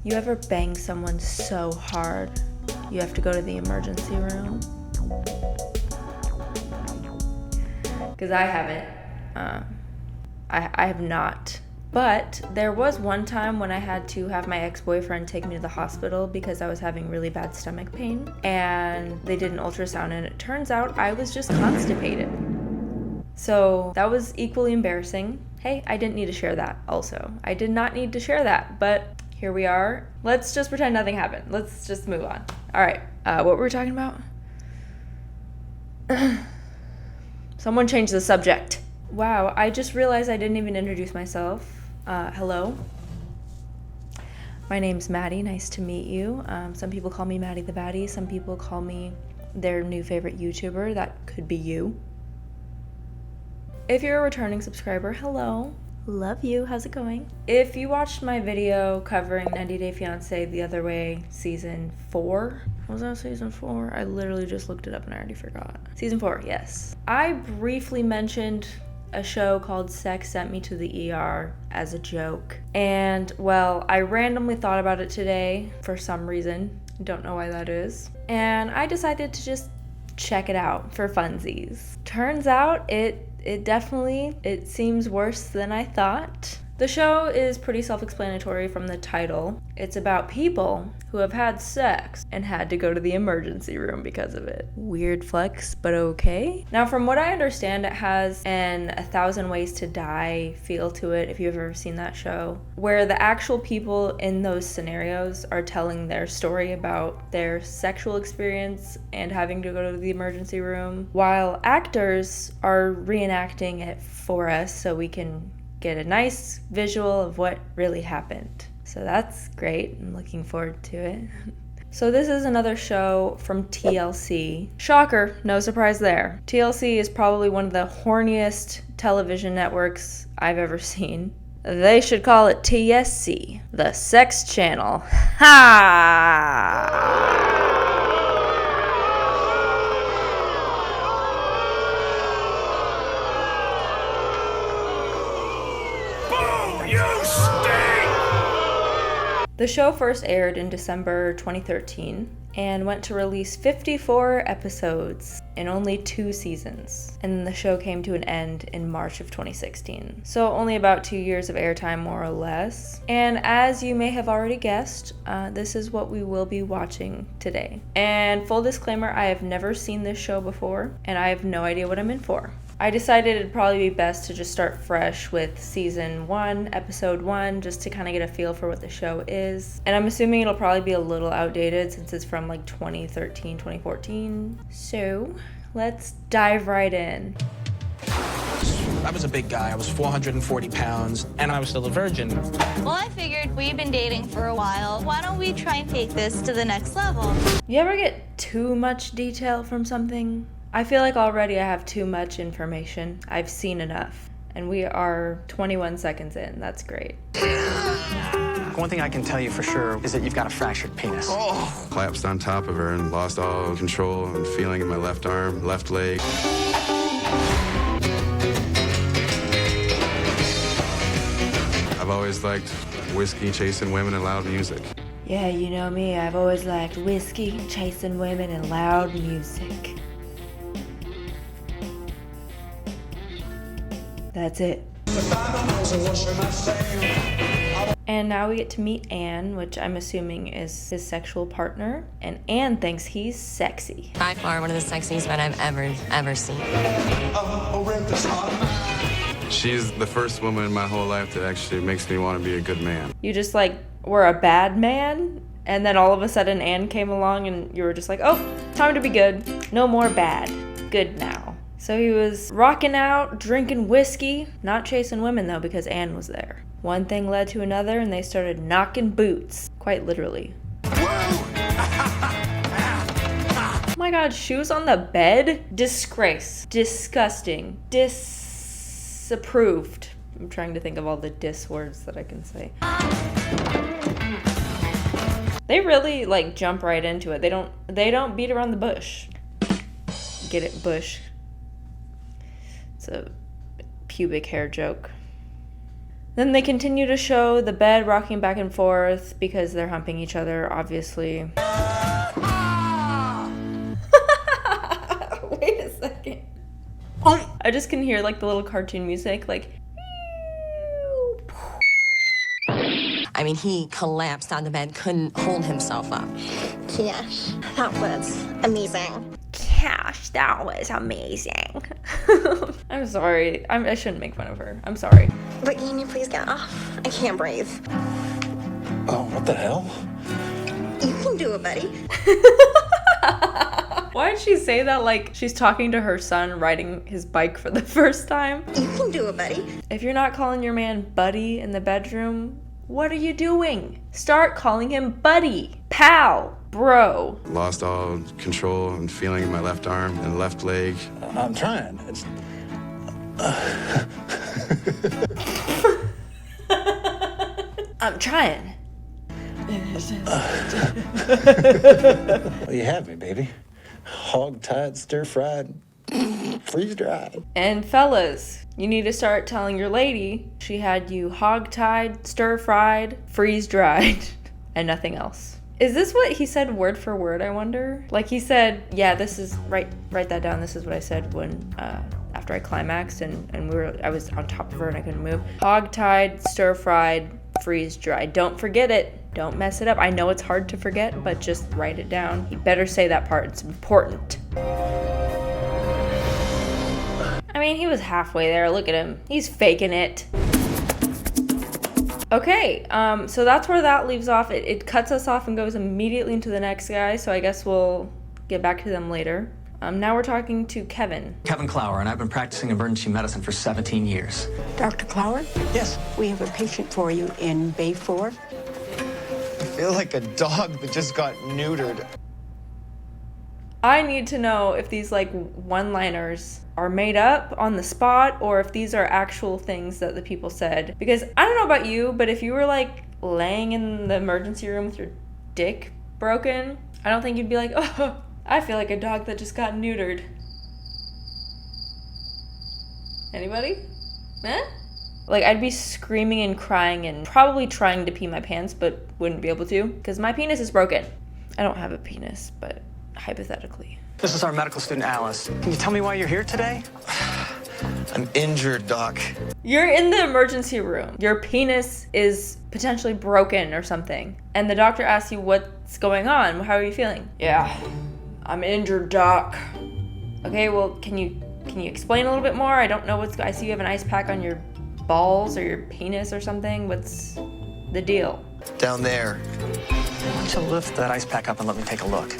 You ever bang someone so hard you have to go to the emergency room? Because I haven't. I have not. But there was one time when I had to have my ex-boyfriend take me to the hospital because I was having really bad stomach pain. And they did an ultrasound and it turns out I was just constipated. So that was equally embarrassing. Hey, I didn't need to share that also. I did not need to share that, but here we are. Let's just pretend nothing happened. Let's just move on. All right, what were we talking about? Someone change the subject. Wow, I just realized I didn't even introduce myself. Hello. My name's Maddie, nice to meet you. Some people call me Maddie the Baddie. Some people call me their new favorite YouTuber. That could be you. If you're a returning subscriber, hello. Love you, how's it going? If you watched my video covering 90 Day Fiance the other way, season 4. Was that season 4? I literally just looked it up and I already forgot. Season 4, yes. I briefly mentioned a show called Sex Sent Me to the ER as a joke. And, well, I randomly thought about it today for some reason. Don't know why that is. And I decided to just check it out for funsies. Turns out it seems worse than I thought. The show is pretty self-explanatory from the title. It's about people who have had sex and had to go to the emergency room because of it. Weird flex, but okay. Now, from what I understand, it has an 1,000 Ways to Die feel to it, if you've ever seen that show, where the actual people in those scenarios are telling their story about their sexual experience and having to go to the emergency room, while actors are reenacting it for us so we can get a nice visual of what really happened. So that's great. I'm looking forward to it. So this is another show from TLC. Shocker, no surprise there. TLC is probably one of the horniest television networks I've ever seen. They should call it TSC, the sex channel. Ha! The show first aired in December 2013 and went to release 54 episodes in only 2 seasons. And then the show came to an end in March of 2016. So only about 2 years of airtime, more or less. And as you may have already guessed, this is what we will be watching today. And full disclaimer, I have never seen this show before, and I have no idea what I'm in for. I decided it'd probably be best to just start fresh with season 1, episode 1, just to kind of get a feel for what the show is. And I'm assuming it'll probably be a little outdated since it's from like 2013, 2014. So let's dive right in. I was a big guy. I was 440 pounds, and I was still a virgin. Well, I figured we've been dating for a while. Why don't we try and take this to the next level? You ever get too much detail from something? I feel like already I have too much information. I've seen enough. And we are 21 seconds in. That's great. One thing I can tell you for sure is that you've got a fractured penis. Oh. Collapsed on top of her and lost all control and feeling in my left arm, left leg. I've always liked whiskey, chasing women, and loud music. Yeah, you know me. I've always liked whiskey, chasing women, and loud music. That's it. And now we get to meet Anne, which I'm assuming is his sexual partner. And Anne thinks he's sexy. By far one of the sexiest men I've ever seen. She's the first woman in my whole life that actually makes me want to be a good man. You just were a bad man, and then all of a sudden Anne came along and you were just like, oh, time to be good. No more bad. Good now. So he was rocking out, drinking whiskey, not chasing women though because Anne was there. One thing led to another and they started knocking boots, quite literally. Oh my god, shoes on the bed? Disgrace. Disgusting. Disapproved. I'm trying to think of all the dis words that I can say. They really jump right into it. They don't beat around the bush. Get it, bush. It's a pubic hair joke. Then they continue to show the bed rocking back and forth because they're humping each other, obviously. Wait a second. I just can hear like the little cartoon music, like. I mean, he collapsed on the bed, couldn't hold himself up. Yes, that was amazing. Gosh, that was amazing. I'm sorry. I shouldn't make fun of her. I'm sorry. But can you please get off? I can't breathe. Oh, what the hell? You can do it, buddy. Why did she say that like she's talking to her son riding his bike for the first time? You can do it, buddy. If you're not calling your man buddy in the bedroom, what are you doing? Start calling him buddy, pal, bro. Lost all control and feeling in my left arm and left leg. I'm trying. It's... I'm trying. Well, you have me, baby. Hog-tied, stir-fried, freeze-dried. And fellas, you need to start telling your lady she had you hog-tied, stir-fried, freeze-dried, and nothing else. Is this what he said word for word, I wonder? Like he said, yeah, this is, write that down, this is what I said when, after I climaxed and I was on top of her and I couldn't move. Hog-tied, stir-fried, freeze-dried. Don't forget it. Don't mess it up. I know it's hard to forget, but just write it down. You better say that part. It's important. I mean, he was halfway there. Look at him. He's faking it. Okay, so that's where that leaves off. It cuts us off and goes immediately into the next guy, so I guess we'll get back to them later. Now we're talking to Kevin. Kevin Clower, and I've been practicing emergency medicine for 17 years. Dr. Clower? Yes. We have a patient for you in Bay 4. I feel like a dog that just got neutered. I need to know if these like one-liners are made up on the spot or if these are actual things that the people said. Because I don't know about you, but if you were like laying in the emergency room with your dick broken, I don't think you'd be like, oh, I feel like a dog that just got neutered. Anybody? Eh? Like, I'd be screaming and crying and probably trying to pee my pants, but wouldn't be able to, because my penis is broken. I don't have a penis, but hypothetically. This is our medical student, Alice. Can you tell me why you're here today? I'm injured, Doc. You're in the emergency room. Your penis is potentially broken or something. And the doctor asks you what's going on. How are you feeling? Yeah, I'm injured, Doc. Okay, well, can you explain a little bit more? I don't know I see you have an ice pack on your balls or your penis or something. What's the deal? Down there. Why don't you lift that ice pack up and let me take a look?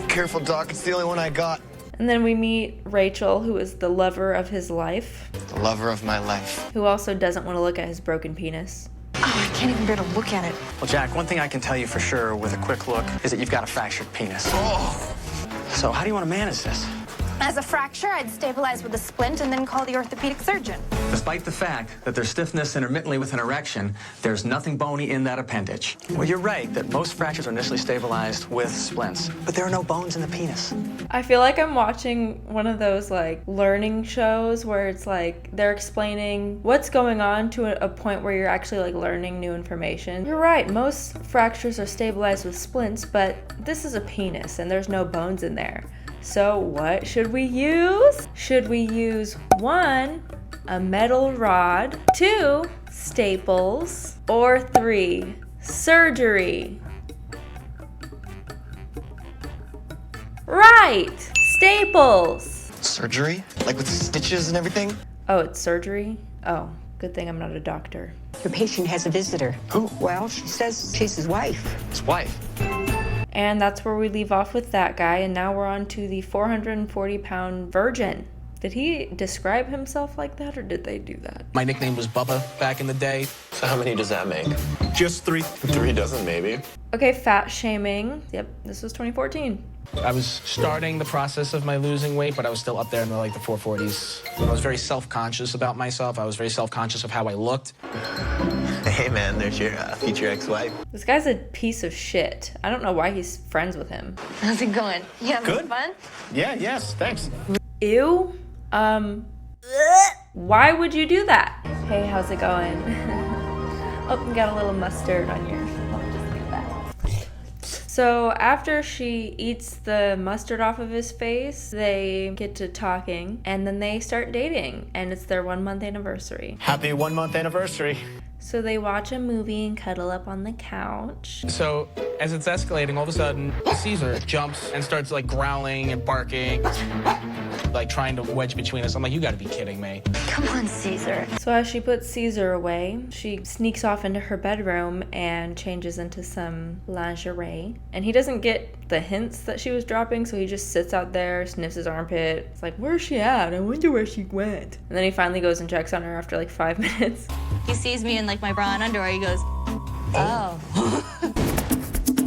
Careful, Doc. It's the only one I got. And then we meet Rachel, who is the lover of his life. The lover of my life. Who also doesn't want to look at his broken penis. Oh, I can't even bear to look at it. Well, Jack, one thing I can tell you for sure with a quick look is that you've got a fractured penis. Oh! So how do you want to manage this? As a fracture, I'd stabilize with a splint and then call the orthopedic surgeon. Despite the fact that there's stiffness intermittently with an erection, there's nothing bony in that appendage. Well, you're right that most fractures are initially stabilized with splints, but there are no bones in the penis. I feel like I'm watching one of those like learning shows where it's like they're explaining what's going on to a point where you're actually like learning new information. You're right, most fractures are stabilized with splints, but this is a penis and there's no bones in there. So what should we use? Should we use 1, a metal rod, 2, staples, or 3, surgery? Right, staples. Surgery? Like with stitches and everything? Oh, it's surgery? Oh, good thing I'm not a doctor. Your patient has a visitor. Who? Well, she says she's his wife. His wife. And that's where we leave off with that guy, and now we're on to the 440-pound virgin. Did he describe himself like that, or did they do that? My nickname was Bubba back in the day. So how many does that make? Just 3. 3 dozen, maybe. Okay, fat shaming. Yep, this was 2014. I was starting the process of my losing weight, but I was still up there in the 440s. I was very self-conscious about myself. I was very self-conscious of how I looked. Hey, man, there's your future ex-wife. This guy's a piece of shit. I don't know why he's friends with him. How's it going? You having Good. fun? Yeah, yes, thanks. Ew. Why would you do that? Hey, how's it going? Oh, you got a little mustard on yours. Just look at that. So after she eats the mustard off of his face, they get to talking, and then they start dating, and it's their 1 month anniversary. Happy 1 month anniversary. So they watch a movie and cuddle up on the couch. So as it's escalating, all of a sudden, Caesar jumps and starts like growling and barking, like trying to wedge between us. I'm like, you gotta be kidding me. Come on, Caesar. So as she puts Caesar away, she sneaks off into her bedroom and changes into some lingerie. And he doesn't get the hints that she was dropping, so he just sits out there, sniffs his armpit. It's like, where's she at? I wonder where she went. And then he finally goes and checks on her after like 5 minutes. He sees me in like my bra and underwear. He goes, oh.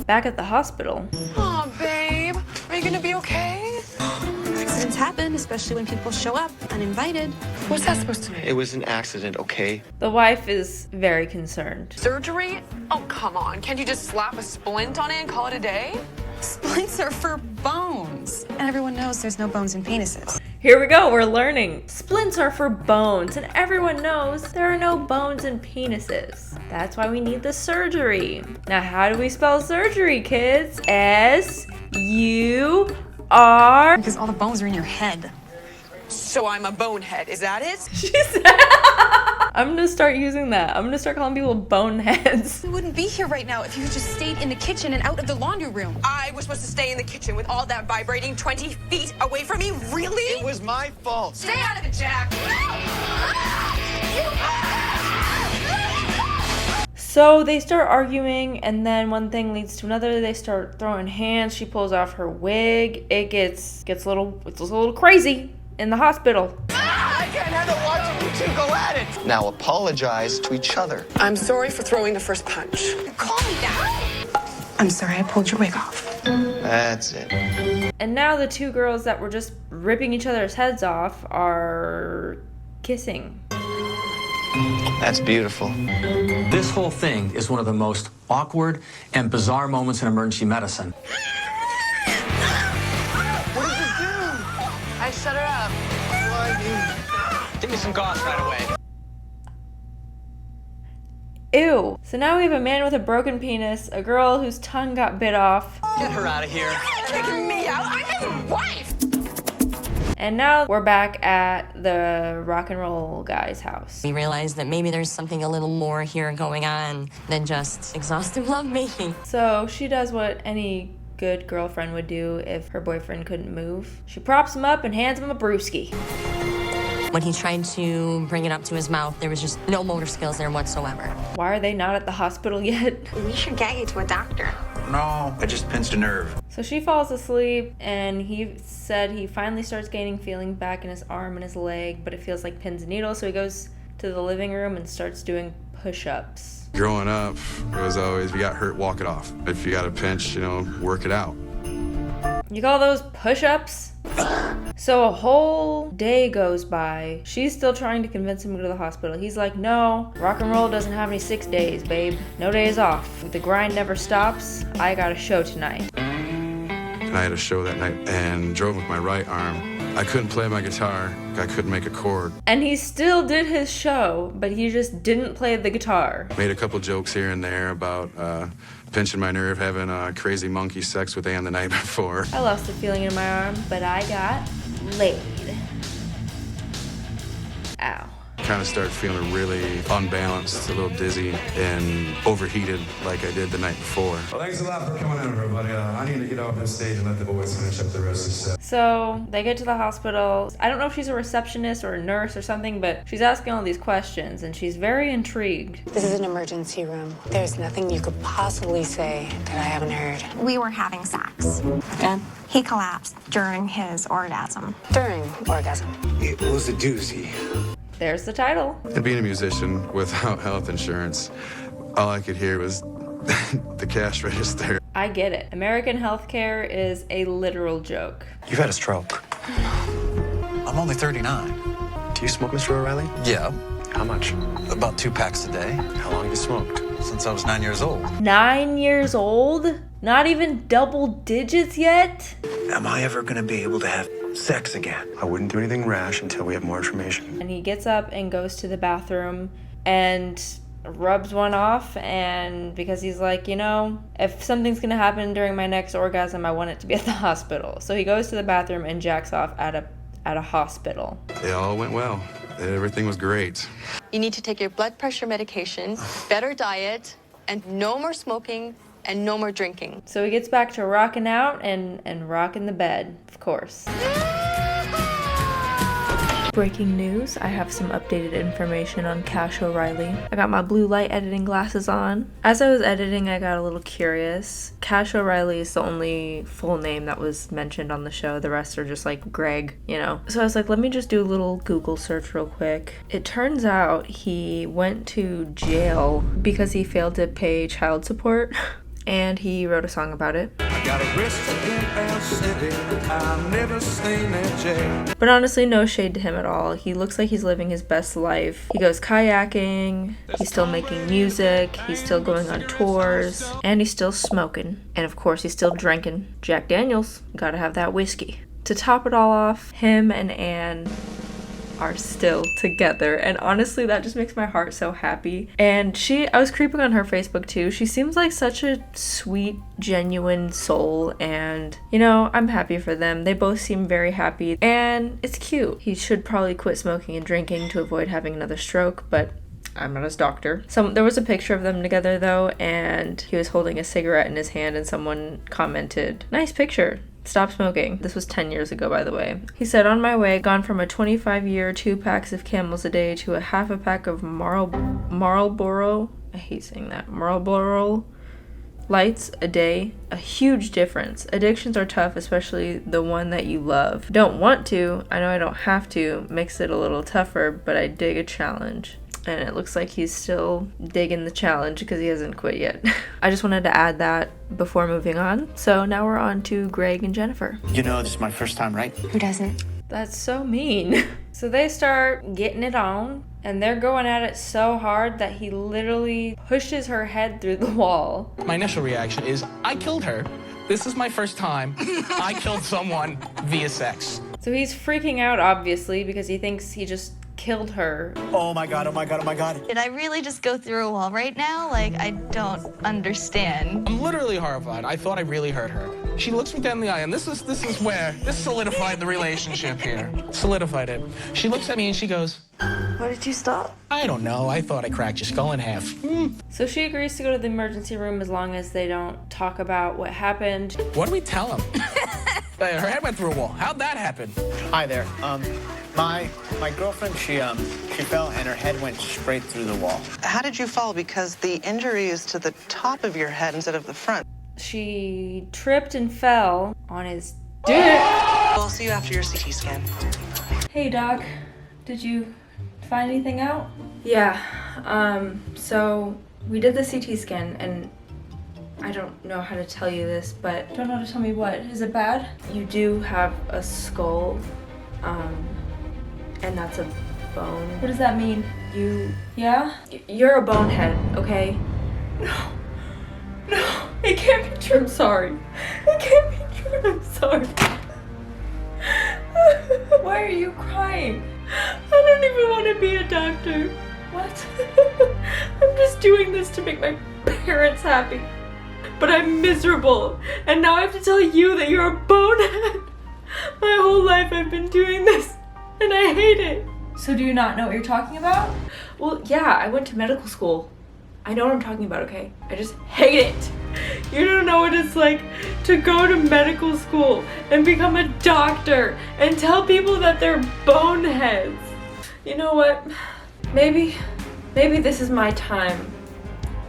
Back at the hospital. Aw, babe. Are you gonna be okay? Accidents happen, especially when people show up uninvited. What's that supposed to mean? It was an accident, okay? The wife is very concerned. Surgery? Oh, come on. Can't you just slap a splint on it and call it a day? Splints are for bones. And everyone knows there's no bones in penises. Here we go, we're learning. Splints are for bones, and everyone knows there are no bones in penises. That's why we need the surgery. Now, how do we spell surgery, kids? S-U-R... Because all the bones are in your head. So I'm a bonehead, is that it? She said... I'm gonna start using that. I'm gonna start calling people boneheads. We wouldn't be here right now if you had just stayed in the kitchen and out of the laundry room. I was supposed to stay in the kitchen with all that vibrating 20 feet away from me? Really? It was my fault. Stay out of it, Jack. So they start arguing, and then one thing leads to another. They start throwing hands. She pulls off her wig. It gets a little crazy in the hospital. I can't handle watching you two go at it. Now apologize to each other. I'm sorry for throwing the first punch. Call me that. I'm sorry I pulled your wig off. That's it. And now the two girls that were just ripping each other's heads off are kissing. That's beautiful. This whole thing is one of the most awkward and bizarre moments in emergency medicine. What did you do? I shut her up. Give me some gauze right away. Ew. So now we have a man with a broken penis, a girl whose tongue got bit off. Get her out of here. Kicking me out? I'm his wife. And now we're back at the rock and roll guy's house. We realized that maybe there's something a little more here going on than just exhaustive lovemaking. So she does what any good girlfriend would do if her boyfriend couldn't move. She props him up and hands him a brewski. When he tried to bring it up to his mouth, there was just no motor skills there whatsoever. Why are they not at the hospital yet? We should get you to a doctor. No, I just pinched a nerve. So she falls asleep, and he said he finally starts gaining feeling back in his arm and his leg, but it feels like pins and needles, so he goes to the living room and starts doing push-ups. Growing up, it was always, if you got hurt, walk it off. If you got a pinch, work it out. You call those push-ups? So a whole day goes by. She's still trying to convince him to go to the hospital. He's like, no, rock and roll doesn't have any 6 days, babe. No days off. The grind never stops. I got a show tonight. And I had a show that night and drove with my right arm. I couldn't play my guitar. I couldn't make a chord. And he still did his show, but he just didn't play the guitar. Made a couple jokes here and there about pinching my nerve, having crazy monkey sex with Ann the night before. I lost the feeling in my arm, but I got laid. Ow. Kind of started feeling really unbalanced, a little dizzy, and overheated like I did the night before. Well, thanks a lot for coming in, everybody. I need to get off this stage and let the boys finish up the rest of the set. So they get to the hospital. I don't know if she's a receptionist or a nurse or something, but she's asking all these questions, and she's very intrigued. This is an emergency room. There's nothing you could possibly say that I haven't heard. We were having sex. And He collapsed during his orgasm. during orgasm. It was a doozy. There's the title. And being a musician without health insurance, all I could hear was the cash register. I get it. American healthcare is a literal joke. You've had a stroke. I'm only 39. Do you smoke, Mr. O'Reilly? Yeah, How much? about 2 packs a day. How long have you smoked? Since I was 9 years old. 9 years old? Not even double digits yet? Am I ever gonna be able to have sex again? I wouldn't do anything rash until we have more information. And he gets up and goes to the bathroom, and rubs one off, and because he's like, you know, if something's gonna happen during my next orgasm, I want it to be at the hospital. So he goes to the bathroom and jacks off at a hospital. It all went well. Everything was great. You need to take your blood pressure medication, better diet, and no more smoking and no more drinking. So he gets back to rocking out and rocking the bed, of course. Breaking news, I have some updated information on Cash O'Reilly. I got my blue light editing glasses on. As I was editing, I got a little curious. Cash O'Reilly is the only full name that was mentioned on the show. The rest are just like Greg, you know. So I was like, let me just do a little Google search real quick. It turns out he went to jail because he failed to pay child support. And he wrote a song about it. I got arrested in our city. I've never seen that jail. But honestly, no shade to him at all. He looks like he's living his best life. He goes kayaking, he's still making music, he's still going on tours, and he's still smoking. And of course, he's still drinking Jack Daniels. Gotta have that whiskey. To top it all off, him and Anne are still together, and honestly that just makes my heart so happy. And I was creeping on her Facebook too. She seems like such a sweet, genuine soul, and you know, I'm happy for them. They both seem very happy, and it's cute. He should probably quit smoking and drinking to avoid having another stroke, but I'm not his doctor. There was a picture of them together though, and he was holding a cigarette in his hand, and someone commented, "Nice picture. Stop smoking." This was 10 years ago, by the way. He said, "On my way, gone from a 25-year 2 packs of Camels a day to a half a pack of Marlboro, I hate saying that, Marlboro Lights a day. A huge difference. Addictions are tough, especially the one that you love. Don't want to, I know I don't have to, makes it a little tougher, but I dig a challenge." And it looks like he's still digging the challenge because he hasn't quit yet. I just wanted to add that before moving on. So now we're on to Greg and Jennifer. You know, this is my first time, right? Who doesn't? That's so mean. So they start getting it on, and they're going at it so hard that he literally pushes her head through the wall. My initial reaction is, I killed her. This is my first time I killed someone via sex. So he's freaking out, obviously, because he thinks he just killed her. Oh my god, oh my god, oh my god. Did I really just go through a wall right now? Like, I don't understand. I'm literally horrified. I thought I really hurt her. She looks me dead in the eye, and this is where this solidified the relationship here. Solidified it. She looks at me and she goes, "Why did you stop?" "I don't know. I thought I cracked your skull in half." So she agrees to go to the emergency room as long as they don't talk about what happened. What do we tell him? Her head went through a wall. How'd that happen? Hi there. My girlfriend, she fell and her head went straight through the wall. How did you fall? Because the injury is to the top of your head instead of the front. She tripped and fell on his dick. We'll see you after your CT scan. Hey, Doc. Did you find anything out? Yeah. So we did the CT scan, and I don't know how to tell you this, but don't know how to tell me what. Is it bad? You do have a skull, and that's a bone. What does that mean? Yeah? You're a bonehead, okay? No, it can't be true. I'm sorry. It can't be true. I'm sorry. Why are you crying? I don't even want to be a doctor. What? I'm just doing this to make my parents happy. But I'm miserable, and now I have to tell you that you're a bonehead. My whole life I've been doing this, and I hate it. So do you not know what you're talking about? Well, yeah, I went to medical school. I know what I'm talking about, okay? I just hate it. You don't know what it's like to go to medical school and become a doctor and tell people that they're boneheads. You know what? Maybe this is my time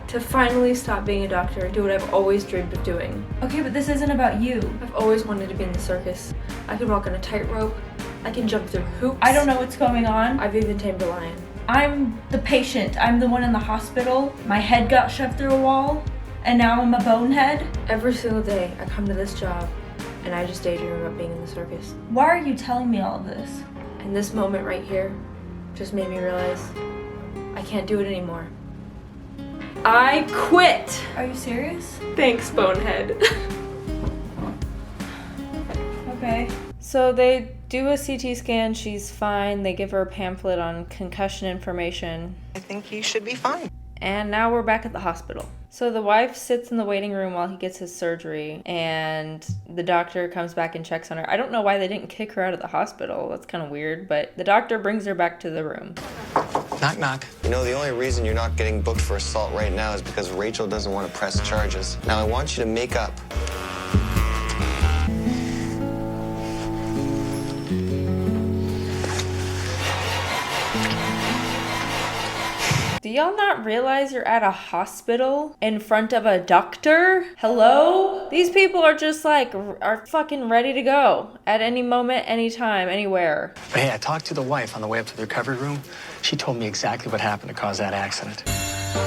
to finally stop being a doctor and do what I've always dreamed of doing. Okay, but this isn't about you. I've always wanted to be in the circus. I can walk on a tightrope. I can jump through hoops. I don't know what's going on. I've even tamed a lion. I'm the patient. I'm the one in the hospital. My head got shoved through a wall, and now I'm a bonehead. Every single day, I come to this job, and I just daydream about being in the circus. Why are you telling me all of this? And this moment right here just made me realize I can't do it anymore. I quit! Are you serious? Thanks, bonehead. Okay. So they do a CT scan, she's fine. They give her a pamphlet on concussion information. I think he should be fine. And now we're back at the hospital. So the wife sits in the waiting room while he gets his surgery, and the doctor comes back and checks on her. I don't know why they didn't kick her out of the hospital. That's kind of weird, but the doctor brings her back to the room. Knock, knock. You know, the only reason you're not getting booked for assault right now is because Rachel doesn't want to press charges. Now, I want you to make up. Do y'all not realize you're at a hospital in front of a doctor? Hello? These people are just like, are fucking ready to go at any moment, anytime, anywhere. But hey, I talked to the wife on the way up to the recovery room. She told me exactly what happened to cause that accident.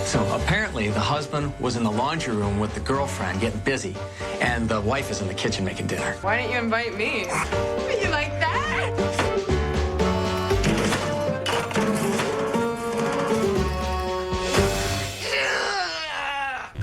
So apparently the husband was in the laundry room with the girlfriend getting busy, and the wife is in the kitchen making dinner. Why didn't you invite me? You like that?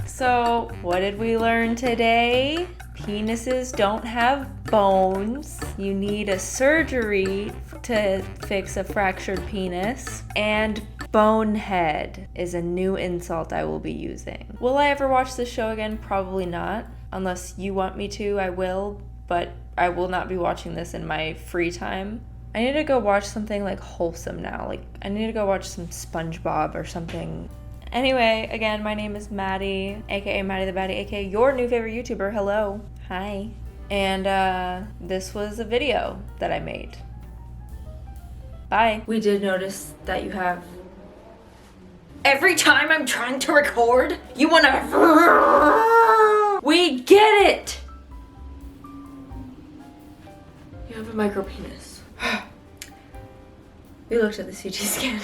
So, what did we learn today? Penises don't have bones. You need a surgery to fix a fractured penis. And bonehead is a new insult I will be using. Will I ever watch this show again? Probably not. Unless you want me to, I will. But I will not be watching this in my free time. I need to go watch something like wholesome now. Like, I need to go watch some SpongeBob or something. Anyway, again, my name is Maddie, aka Maddie the Baddie, aka your new favorite YouTuber. Hello. Hi. And this was a video that I made. Bye. We did notice that you have... Every time I'm trying to record, you wanna... We get it! You have a micro penis. We looked at the CT scan.